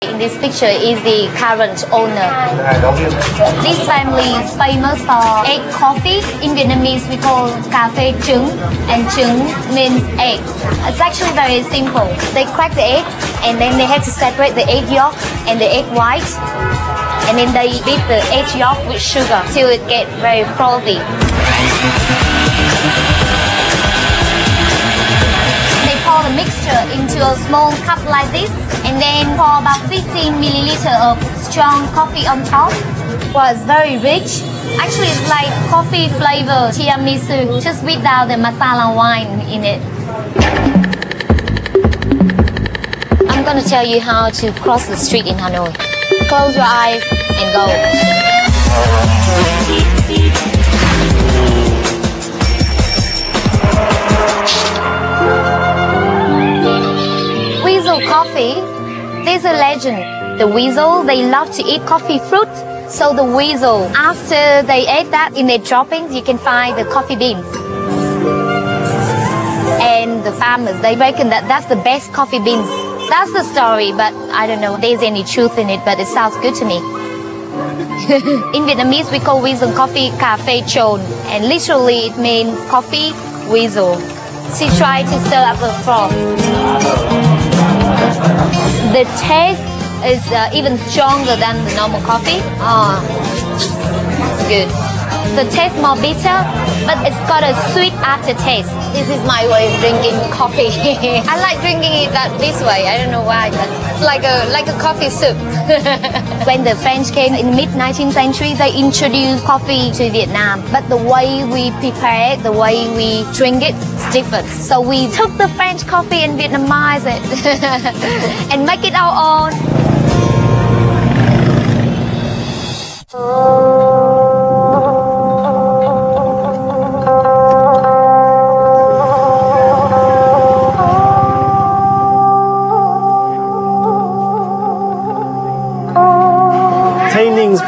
In this picture is the current owner. This family is famous for egg coffee. In Vietnamese, we call cà phê trứng, and trứng means egg. It's actually very simple. They crack the egg, and then they have to separate the egg yolk and the egg white, and then they beat the egg yolk with sugar till it gets very frothy. They pour the mixture into a small cup like this, and then pour about 15 milliliters of strong coffee on top. Well, it's very rich. Actually, it's like coffee flavor tiramisu, just without the masala wine in it. I'm gonna tell you how to cross the street in Hanoi. Close your eyes and go. Weasel coffee. There's a legend. The weasel, they love to eat coffee fruit. So the weasel, after they ate that, in their droppings, you can find the coffee beans. And the farmers, they reckon that that's the best coffee beans. That's the story, but I don't know if there's any truth in it, but it sounds good to me. In Vietnamese, we call weasel coffee cà phê trồn, and literally it means coffee weasel. She tried to stir up the froth. The taste is even stronger than the normal coffee. It's good. The taste more bitter, but it's got a sweet aftertaste. This is my way of drinking coffee. I like drinking it this way. I don't know why, but it's like a coffee soup. When the French came in the mid-19th century, they introduced coffee to Vietnam. But the way we prepare it, the way we drink it, is different. So we took the French coffee and Vietnamized it and make it our own.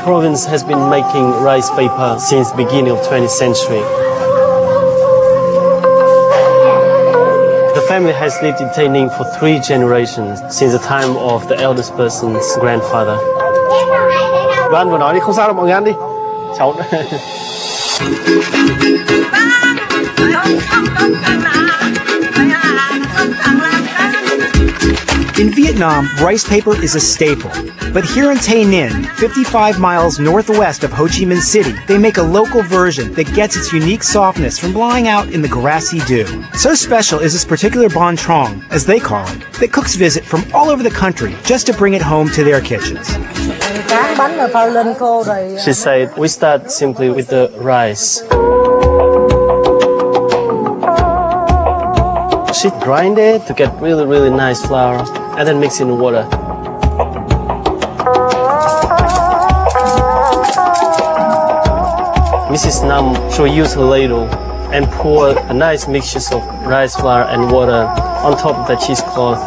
Province has been making rice paper since the beginning of 20th century. The family has lived in Tây Ninh for 3 generations since the time of the eldest person's grandfather. Anh vừa nói đi, không sao đâu, mọi người ăn đi. Cháu. In Vietnam, rice paper is a staple. But here in Tay Ninh, 55 miles northwest of Ho Chi Minh City, they make a local version that gets its unique softness from lying out in the grassy dew. So special is this particular bon trong, as they call it, that cooks visit from all over the country just to bring it home to their kitchens. She said, we start simply with the rice. She grind it to get really nice flour and then mix it in water. Mrs. Nam, she'll use a ladle and pour a nice mixture of rice flour and water on top of the cheesecloth.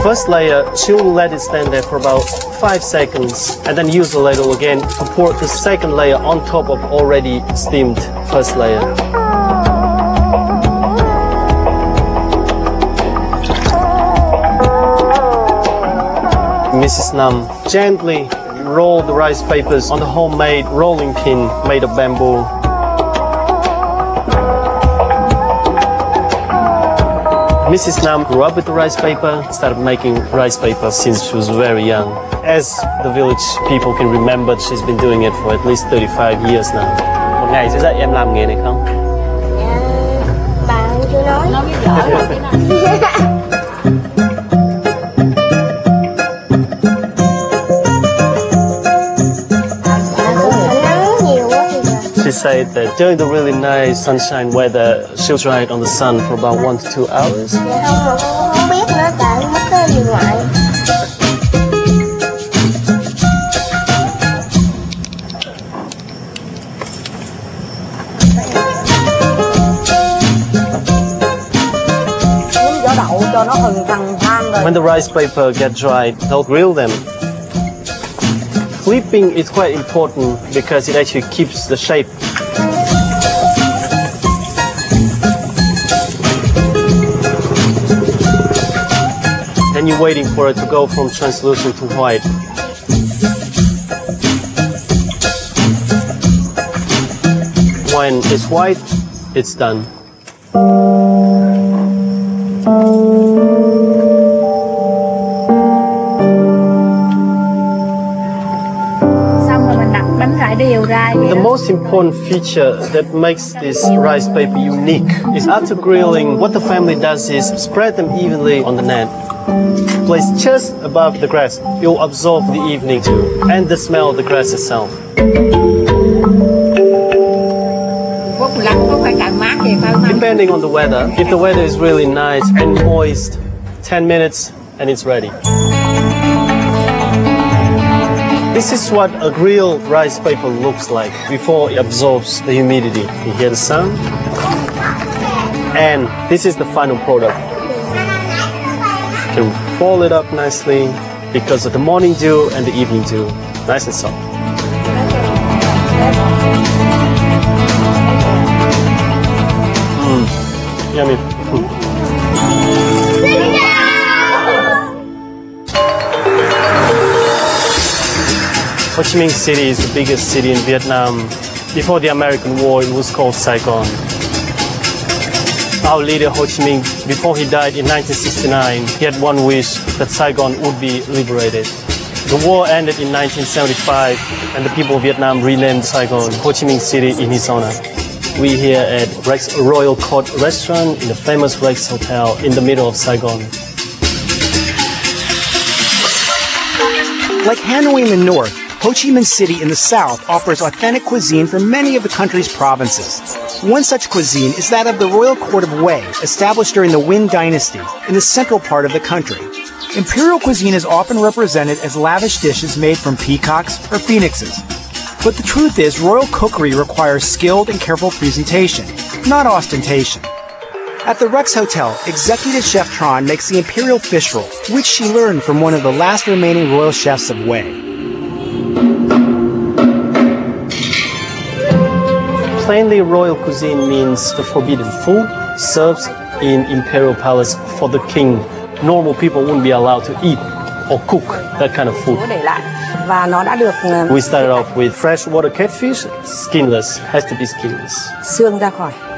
First layer, she'll let it stand there for about 5 seconds and then use the ladle again to pour the second layer on top of already steamed first layer. Mrs. Nam gently roll the rice papers on the homemade rolling pin made of bamboo. Mrs. Nam grew up with the rice paper, started making rice paper since she was very young. As the village people can remember, she's been doing it for at least 35 years now. Một ngày sẽ dạy em làm nghề này không? Bạn chưa nói. Nói biết giỏi. She said that during the really nice sunshine weather, she'll dry it on the sun for about 1 to 2 hours. Không biết nữa, tại mất cái điện thoại. When the rice paper get dried, they'll grill them. Flipping is quite important because it actually keeps the shape. continue waiting for it to go from translucent to white. When it's white, it's done. The most important feature that makes this rice paper unique is after grilling, what the family does is spread them evenly on the net. Placed just above the grass, it will absorb the evening dew and the smell of the grass itself. Depending on the weather, if the weather is really nice and moist, 10 minutes and it's ready. This is what a grilled rice paper looks like before it absorbs the humidity. You hear the sound? And this is the final product. You can roll it up nicely because of the morning dew and the evening dew. Nice and soft. Yummy. Ho Chi Minh City is the biggest city in Vietnam. Before the American War, it was called Saigon. Our leader Ho Chi Minh, before he died in 1969, he had one wish, that Saigon would be liberated. The war ended in 1975, and the people of Vietnam renamed Saigon Ho Chi Minh City in his honor. We're here at Rex Royal Court Restaurant in the famous Rex Hotel in the middle of Saigon. Like Hanoi in the north, Ho Chi Minh City in the south offers authentic cuisine from many of the country's provinces. One such cuisine is that of the Royal Court of Wei, established during the Nguyen Dynasty in the central part of the country. Imperial cuisine is often represented as lavish dishes made from peacocks or phoenixes. But the truth is, royal cookery requires skilled and careful presentation, not ostentation. At the Rex Hotel, Executive Chef Tran makes the imperial fish roll, which she learned from one of the last remaining royal chefs of Wei. Plainly, royal cuisine means the forbidden food served in imperial palace for the king. Normal people wouldn't be allowed to eat or cook that kind of food. We started off with freshwater catfish, skinless, has to be skinless.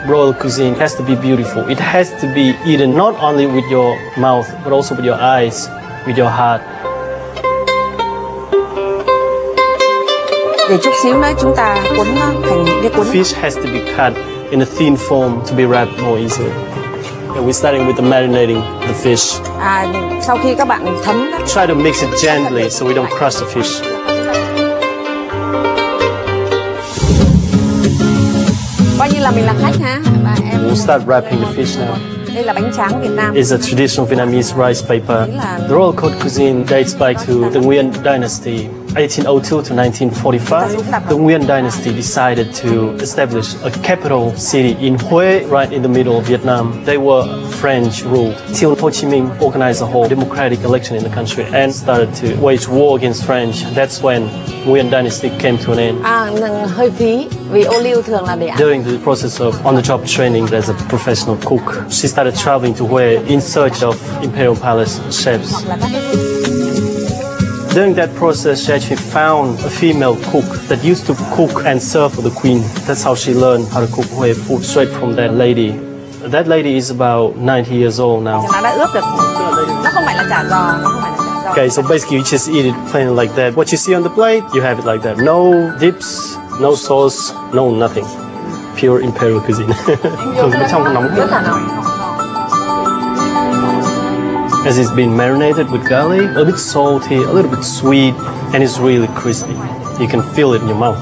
Royal cuisine has to be beautiful. It has to be eaten not only with your mouth, but also with your eyes, with your heart. Fish has to be cut in a thin form to be wrapped more easily. And we're starting with the marinating the fish. Try to mix it gently so we don't crush the fish. We'll start wrapping the fish now. It's a traditional Vietnamese rice paper. The Royal Court cuisine dates back to the Nguyen Dynasty, 1802 to 1945. The Nguyen Dynasty decided to establish a capital city in Hue, right in the middle of Vietnam. They were French ruled till Ho Chi Minh organized a whole democratic election in the country and started to wage war against French. That's when Nguyen Dynasty came to an end. During the process of on-the-job training as a professional cook, she started traveling to Hue in search of imperial palace chefs. During that process, she actually found a female cook that used to cook and serve for the queen. That's how she learned how to cook Hue food straight from that lady. That lady is about 90 years old now. Okay, so basically you just eat it plain like that. What you see on the plate, you have it like that. No dips, no sauce, no nothing. Pure imperial cuisine. As it's been marinated with garlic, a bit salty, a little bit sweet, and it's really crispy. You can feel it in your mouth.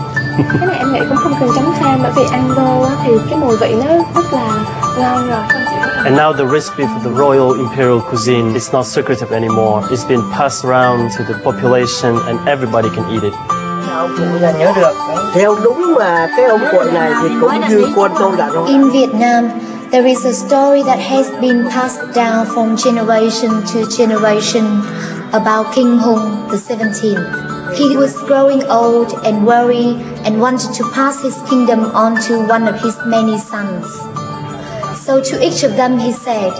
And now the recipe for the royal imperial cuisine is not secretive anymore. It's been passed around to the population and everybody can eat it. In Vietnam, there is a story that has been passed down from generation to generation about King Hùng the 17th. He was growing old and weary and wanted to pass his kingdom on to one of his many sons. So to each of them he said,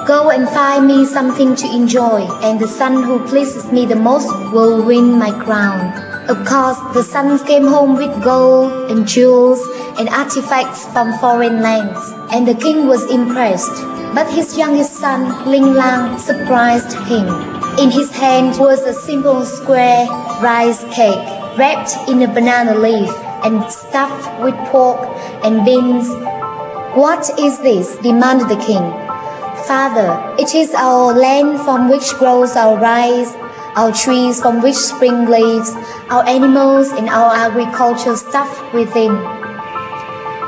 Go and find me something to enjoy, and the son who pleases me the most will win my crown. Of course, the sons came home with gold and jewels and artifacts from foreign lands, and the king was impressed. But his youngest son, Ling Lang, surprised him. In his hand was a simple square rice cake wrapped in a banana leaf and stuffed with pork and beans. "What is this?" demanded the king. "Father, it is our land from which grows our rice, our trees from which spring leaves, our animals and our agriculture stuffed within.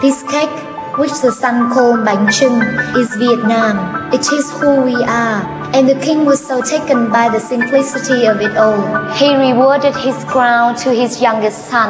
This cake, which the son called bánh chưng, is Vietnam. It is who we are." And the king was so taken by the simplicity of it all. He rewarded his crown to his youngest son.